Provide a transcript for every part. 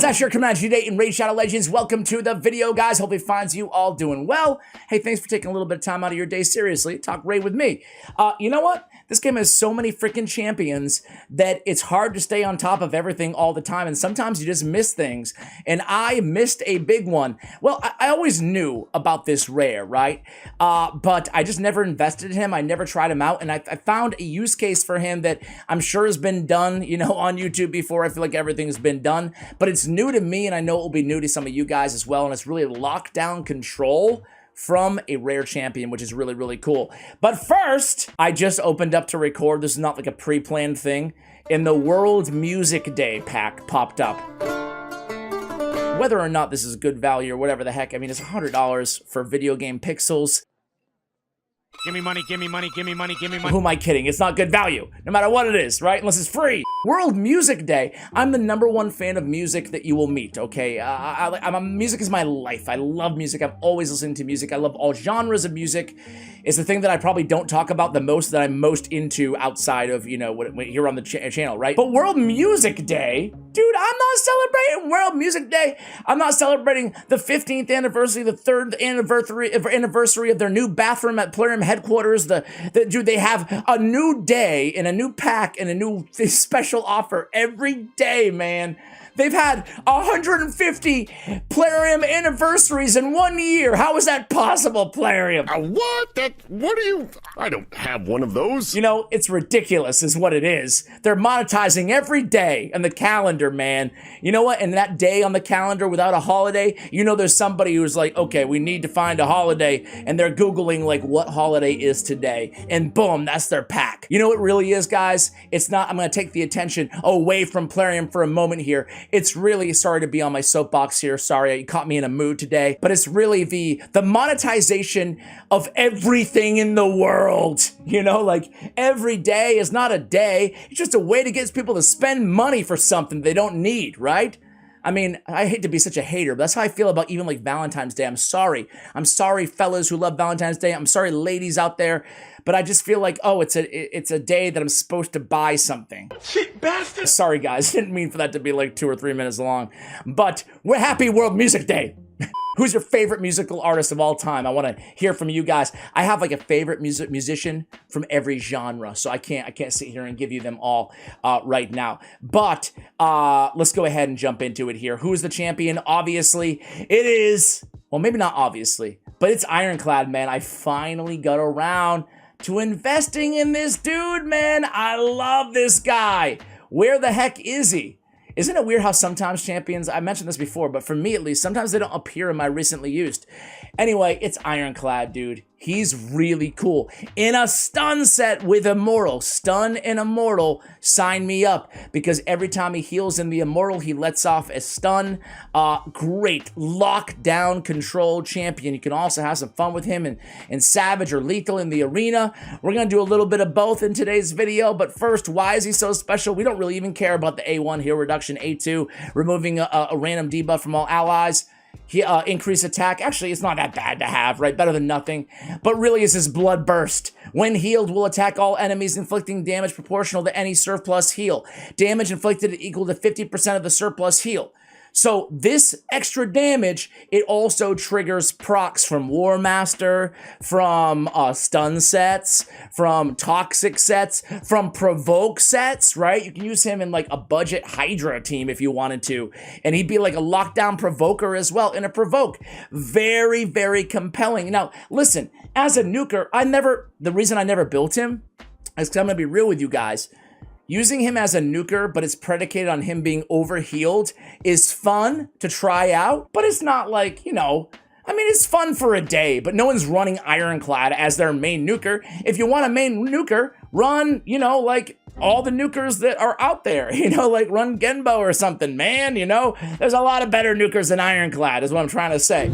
guys, Ash here coming at you today in Raid Shadow Legends. Welcome to the video, guys. Hope it finds you all doing well. Hey, thanks for taking a little bit of time out of your day seriously. Talk Raid with me. You know what? This game has so many freaking champions that it's hard to stay on top of everything all the time, and sometimes you just miss things. And I missed a big one. Well, I always knew about this rare, right? But I just never invested in him. I never tried him out, and I found a use case for him that I'm sure has been done, you know, on YouTube before. I feel like everything's been done, but it's new to me, and I know it will be new to some of you guys as well, and it's really lockdown control from a rare champion, which is really, really cool. But first, I just opened up to record. This is not like a pre-planned thing. And the World Music Day pack popped up. Whether or not this is good value or whatever the heck, I mean, it's $100 for video game pixels. Give me money, give me money, give me money, give me money. Who am I kidding? It's not good value, no matter what it is, right? Unless it's free. World Music Day. I'm the #1 fan of music that you will meet, okay? Music is my life. I love music. I'm always listening to music. I love all genres of music. It's the thing that I probably don't talk about the most, that I'm most into outside of, you know, what here on the channel, right? But World Music Day, dude, I'm not celebrating World Music Day. I'm not celebrating the 15th anniversary, the 3rd anniversary of their new bathroom at Plarium headquarters. Dude, they have a new day and a new pack and a new special offer every day, man. They've had 150 Plarium anniversaries in 1 year. How is that possible, Plarium? What? What are you? I don't have one of those. You know, it's ridiculous is what it is. They're monetizing every day on the calendar, man. You know what? And that day on the calendar without a holiday, you know there's somebody who's like, okay, we need to find a holiday, and they're Googling, like, what holiday is today? And boom, that's their pack. You know what it really is, guys? It's not, I'm going to take the attention away from Plarium for a moment here. It's really, sorry to be on my soapbox here, sorry, you caught me in a mood today, but it's really the monetization of everything in the world. You know, like, every day is not a day, it's just a way to get people to spend money for something they don't need, right? I mean, I hate to be such a hater, but that's how I feel about even like Valentine's Day. I'm sorry, fellas who love Valentine's Day. I'm sorry, ladies out there, but I just feel like, oh, it's a day that I'm supposed to buy something. Cheap bastard. Sorry, guys, didn't mean for that to be like 2 or 3 minutes long, but we're happy World Music Day. Who's your favorite musical artist of all time? I want to hear from you guys. I have like a favorite musician from every genre, so I can't sit here and give you them all right now. But let's go ahead and jump into it here. Who's the champion? Obviously, it is, well, maybe not obviously, but it's Ironclad, man. I finally got around to investing in this dude, man. I love this guy. Where the heck is he? Isn't it weird how sometimes champions, I mentioned this before, but for me at least, sometimes they don't appear in my recently used. Anyway, it's Ironclad, dude. He's really cool. In a stun set with Immortal. Stun and Immortal, sign me up. Because every time he heals in the Immortal, he lets off a stun. Great lockdown control champion. You can also have some fun with him in Savage or Lethal in the arena. We're going to do a little bit of both in today's video. But first, why is he so special? We don't really even care about the A1 heal reduction, A2, removing a random debuff from all allies. He increased attack. Actually, it's not that bad to have, right? Better than nothing. But really, is his blood burst. When healed, will attack all enemies, inflicting damage proportional to any surplus heal. Damage inflicted equal to 50% of the surplus heal. So this extra damage, it also triggers procs from War Master, from stun sets, from toxic sets, from provoke sets, right? You can use him in like a budget Hydra team if you wanted to. And he'd be like a lockdown provoker as well in a provoke. Very, very compelling. Now, listen, as a nuker, the reason I never built him is because I'm going to be real with you guys. Using him as a nuker, but it's predicated on him being overhealed, is fun to try out, but it's not like, you know, I mean, it's fun for a day, but no one's running Ironclad as their main nuker. If you want a main nuker, run, you know, like all the nukers that are out there, you know, like run Genbo or something, man, you know? There's a lot of better nukers than Ironclad, is what I'm trying to say.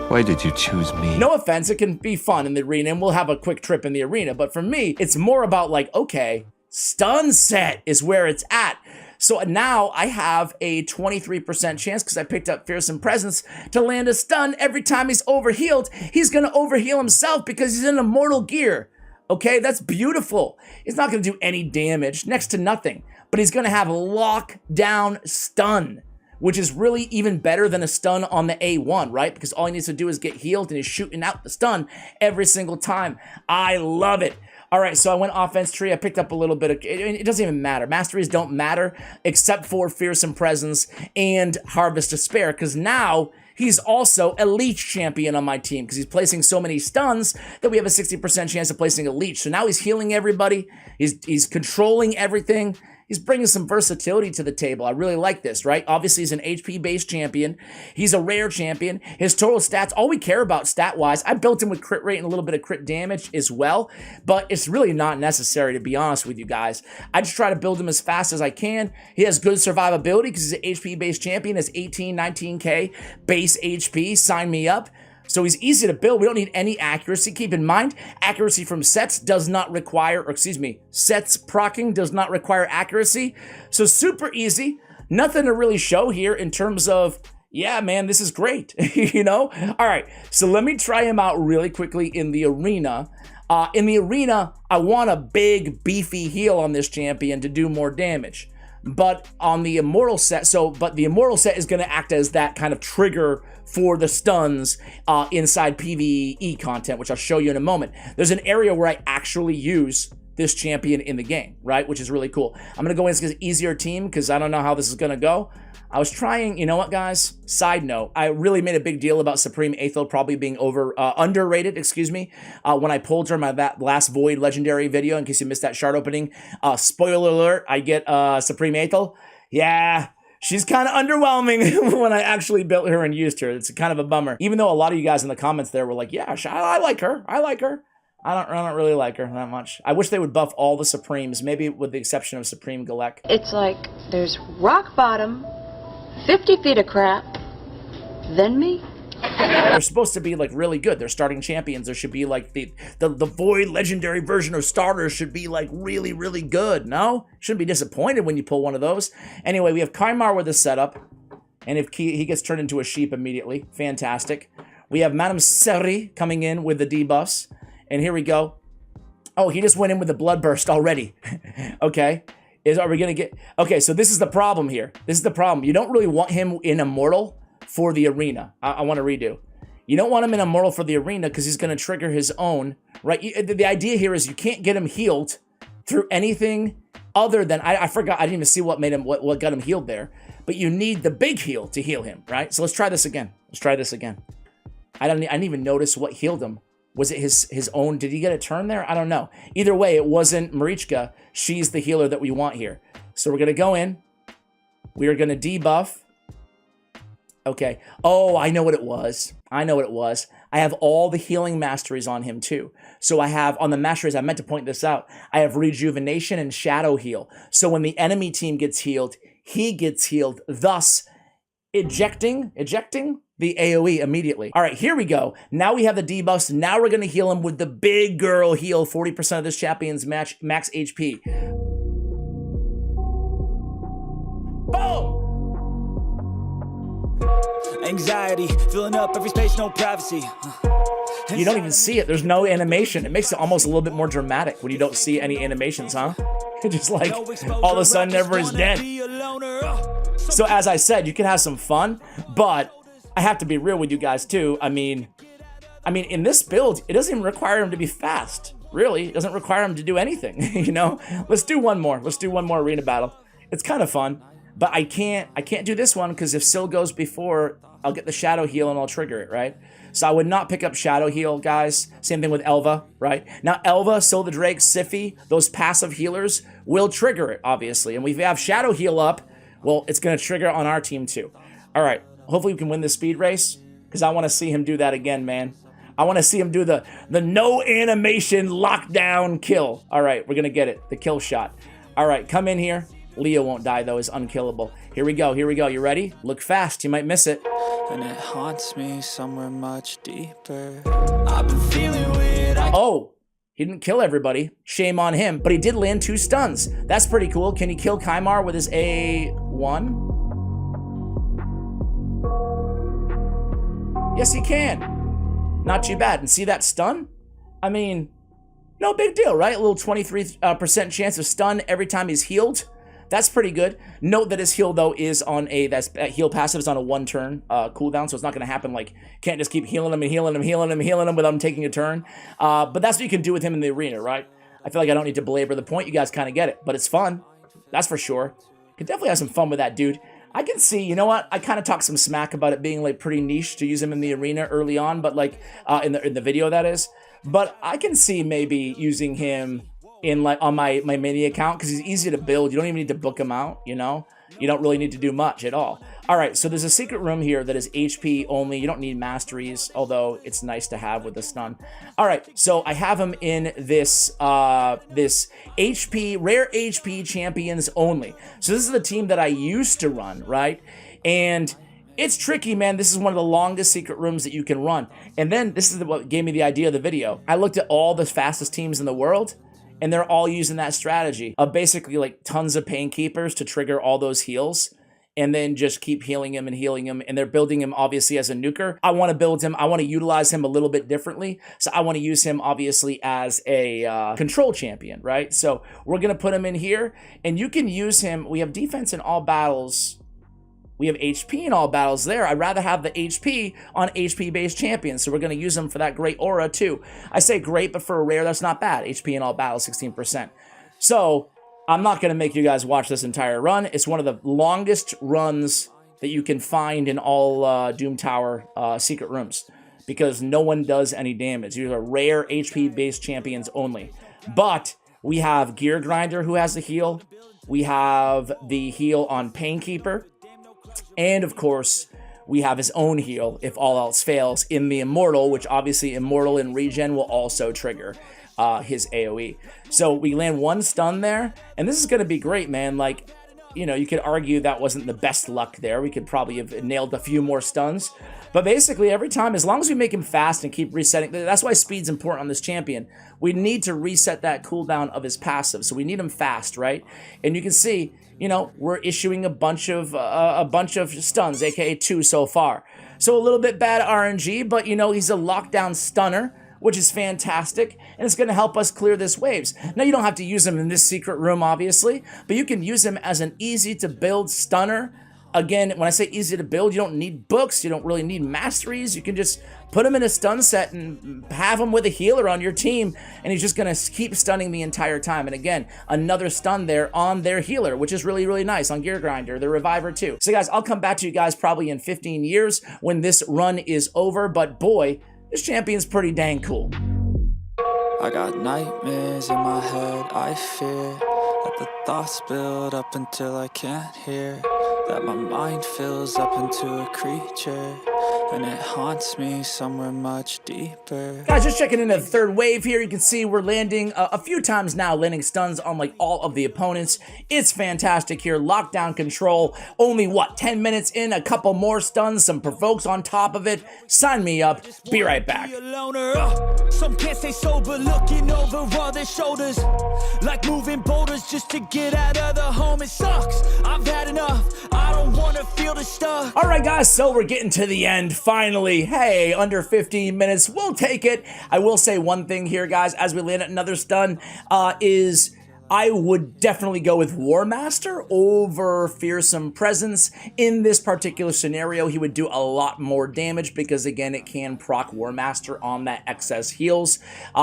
Why did you choose me? No offense, it can be fun in the arena, and we'll have a quick trip in the arena, but for me, it's more about like, okay, stun set is where it's at. So now I have a 23% chance, because I picked up Fearsome Presence, to land a stun every time he's overhealed. He's going to overheal himself because he's in immortal gear. Okay, that's beautiful. He's not going to do any damage, next to nothing, but he's going to have lockdown stun, which is really even better than a stun on the A1, right? Because all he needs to do is get healed and he's shooting out the stun every single time. I love it. All right, so I went offense tree. I picked up a little bit of, it doesn't even matter. Masteries don't matter except for Fearsome Presence and Harvest Despair, because now he's also a Leech champion on my team because he's placing so many stuns that we have a 60% chance of placing a Leech. So now he's healing everybody. He's controlling everything. He's bringing some versatility to the table. I really like this, right? Obviously, he's an HP-based champion. He's a rare champion. His total stats, all we care about stat-wise, I built him with crit rate and a little bit of crit damage as well, but it's really not necessary, to be honest with you guys. I just try to build him as fast as I can. He has good survivability because he's an HP-based champion. Has 18, 19K base HP. Sign me up. So he's easy to build. We don't need any accuracy. Keep in mind, accuracy from sets does not require, or excuse me, sets proccing does not require accuracy. So super easy. Nothing to really show here in terms of, yeah, man, this is great, you know? All right, so let me try him out really quickly in the arena. In the arena, I want a big, beefy heal on this champion to do more damage. But on the Immortal set, but the Immortal set is going to act as that kind of trigger for the stuns inside PvE content, which I'll show you in a moment. There's an area where I actually use this champion in the game, right? Which is really cool. I'm going to go in as an easier team because I don't know how this is going to go. I was trying, you know what, guys? Side note, I really made a big deal about Supreme Aethel probably being underrated, excuse me, when I pulled her in my last Void Legendary video, in case you missed that shard opening. Spoiler alert, I get Supreme Aethel. Yeah, she's kind of underwhelming when I actually built her and used her. It's kind of a bummer. Even though a lot of you guys in the comments there were like, yeah, I like her. I like her. I don't really like her that much. I wish they would buff all the Supremes, maybe with the exception of Supreme Galek. It's like there's rock bottom, 50 feet of crap, then me. They're supposed to be like really good. They're starting champions. There should be like the Void Legendary version of starters should be like really, really good. No? Shouldn't be disappointed when you pull one of those. Anyway, we have Kaimar with the setup. And if he gets turned into a sheep immediately. Fantastic. We have Madame Seri coming in with the debuffs. And here we go. Oh, he just went in with the Bloodburst already. Okay. Are we going to get... Okay, so this is the problem here. This is the problem. You don't really want him in Immortal for the arena. I want to redo. You don't want him in Immortal for the arena because he's going to trigger his own, right? The idea here is you can't get him healed through anything other than... I forgot. I didn't even see what made him... What got him healed there. But you need the big heal to heal him, right? So let's try this again. Let's try this again. I didn't even notice what healed him. Was it his own? Did he get a turn there? I don't know. Either way, it wasn't Marichka. She's the healer that we want here. So we're going to go in. We are going to debuff. Okay. Oh, I know what it was. I know what it was. I have all the healing masteries on him too. So I have, on the masteries, I meant to point this out, I have rejuvenation and shadow heal. So when the enemy team gets healed, he gets healed, thus ejecting the AoE immediately. All right, here we go. Now we have the debuffs. Now we're going to heal him with the big girl heal, 40% of this champion's max HP. Boom! Anxiety, filling up every space, no privacy. You don't even see it. There's no animation. It makes it almost a little bit more dramatic when you don't see any animations, huh? Just like all of a sudden everybody's dead. So as I said, you can have some fun, but I have to be real with you guys too. I mean, in this build, it doesn't even require him to be fast. Really, it doesn't require him to do anything, you know? Let's do one more. Let's do one more arena battle. It's kind of fun, but I can't do this one because if Syl goes before, I'll get the shadow heal and I'll trigger it, right? So I would not pick up shadow heal, guys. Same thing with Elva, right? Now Elva, Syl the Drake, Siphi, those passive healers will trigger it, obviously. And if we have shadow heal up, well, it's going to trigger on our team too. All right. Hopefully we can win this speed race because I want to see him do that again, man. I want to see him do the no animation lockdown kill. All right, we're going to get it. The kill shot. All right, come in here. Leo won't die, though. Is unkillable. Here we go. Here we go. You ready? Look fast. You might miss it. And it haunts me somewhere much deeper. I've been feeling weird. Oh, he didn't kill everybody. Shame on him. But he did land 2 stuns. That's pretty cool. Can he kill Kaimar with his A1? Yes, he can. Not too bad. And see that stun? I mean, No big deal, right? A little 23% chance of stun every time he's healed. That's pretty good. Note that his heal, though, is on that heal passive is on a 1-turn cooldown, so it's not going to happen like, can't just keep healing him and healing him, healing him, healing him without him taking a turn. But that's what you can do with him in the arena, right? I feel like I don't need to belabor the point. You guys kind of get it, but it's fun. That's for sure. Could definitely have some fun with that dude. I can see, you know what? I kind of talked some smack about it being like pretty niche to use him in the arena early on, but like in the video that is. But I can see maybe using him in like on my mini account because he's easy to build. You don't even need to book him out, you know? You don't really need to do much at all. All right, so there's a secret room here that is HP only. You don't need masteries, although it's nice to have with the stun. All right, so I have him in this this HP, rare HP champions only. So this is the team that I used to run, right? And it's tricky, man. This is one of the longest secret rooms that you can run. And then this is what gave me the idea of the video. I looked at all the fastest teams in the world, and they're all using that strategy of basically like tons of pain keepers to trigger all those heals and then just keep healing him and healing him. And they're building him obviously as a nuker. I want to build him. I want to utilize him a little bit differently. So I want to use him obviously as a control champion, right? So we're going to put him in here and you can use him. We have defense in all battles. We have HP in all battles there. I'd rather have the HP on HP-based champions, so we're going to use them for that great aura too. I say great, but for a rare, that's not bad. HP in all battles, 16%. So I'm not going to make you guys watch this entire run. It's one of the longest runs that you can find in all Doom Tower secret rooms because no one does any damage. These are rare HP-based champions only. But we have Gear Grinder who has the heal. We have the heal on Painkeeper. And, of course, we have his own heal, if all else fails, in the Immortal, which obviously Immortal and Regen will also trigger his AoE. So we land one stun there, and this is going to be great, man. Like, you know, you could argue that wasn't the best luck there. We could probably have nailed a few more stuns. But basically, every time, as long as we make him fast and keep resetting, that's why speed's important on this champion. We need to reset that cooldown of his passive, so we need him fast, right? And you can see, you know, we're issuing a bunch of stuns, aka 2 so far. So a little bit bad RNG, but you know, he's a lockdown stunner, which is fantastic, and it's going to help us clear this waves. Now, you don't have to use him in this secret room, obviously, but you can use him as an easy-to-build stunner. Again, when I say easy to build, you don't need books, you don't really need masteries. You can just put him in a stun set and have him with a healer on your team, and he's just going to keep stunning the entire time. And again, another stun there on their healer, which is really, really nice on Gear Grinder, the Reviver too. So guys, I'll come back to you guys probably in 15 years when this run is over, but boy, this champion's pretty dang cool. I got nightmares in my head, I fear that the thoughts build up until I can't hear, that my mind fills up into a creature, and it haunts me somewhere much deeper. Guys, just checking into the third wave here. You can see we're landing a few times now, landing stuns on like all of the opponents. It's fantastic here. Lockdown control. Only what, 10 minutes in, a couple more stuns, some provokes on top of it. Sign me up. Be right back. Some can't stay sober, looking over all their shoulders, like moving boulders just to get out of the home. It sucks. I've had enough. I don't want to feel the stuff. All right, guys, so we're getting to the end finally. Hey, under 15 minutes, we'll take it. I will say one thing here, guys, as we land another stun, is I would definitely go with War Master over Fearsome Presence. In this particular scenario, he would do a lot more damage because, again, it can proc War Master on that excess heals.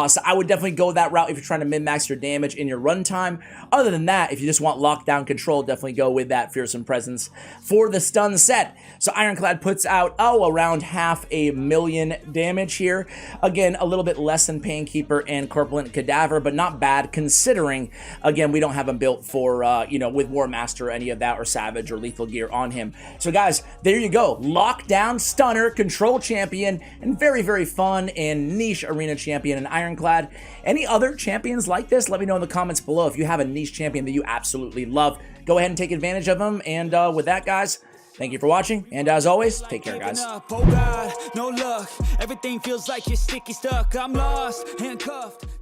So I would definitely go that route if you're trying to min-max your damage in your runtime. Other than that, if you just want lockdown control, definitely go with that Fearsome Presence for the stun set. So Ironclad puts out, around 500,000 damage here. Again, a little bit less than Painkeeper and Corpulent Cadaver, but not bad considering, again, we don't have him built for, you know, with War Master or any of that, or Savage or Lethal Gear on him. So guys, there you go. Lockdown Stunner, Control Champion, and very, very fun and niche Arena Champion in Ironclad. Any other champions like this? Let me know in the comments below if you have a niche champion that you absolutely love. Go ahead and take advantage of them. And with that, guys, thank you for watching, and as always, take care, guys. Oh God, no luck. Everything feels like you're sticky stuck. I'm lost, handcuffed.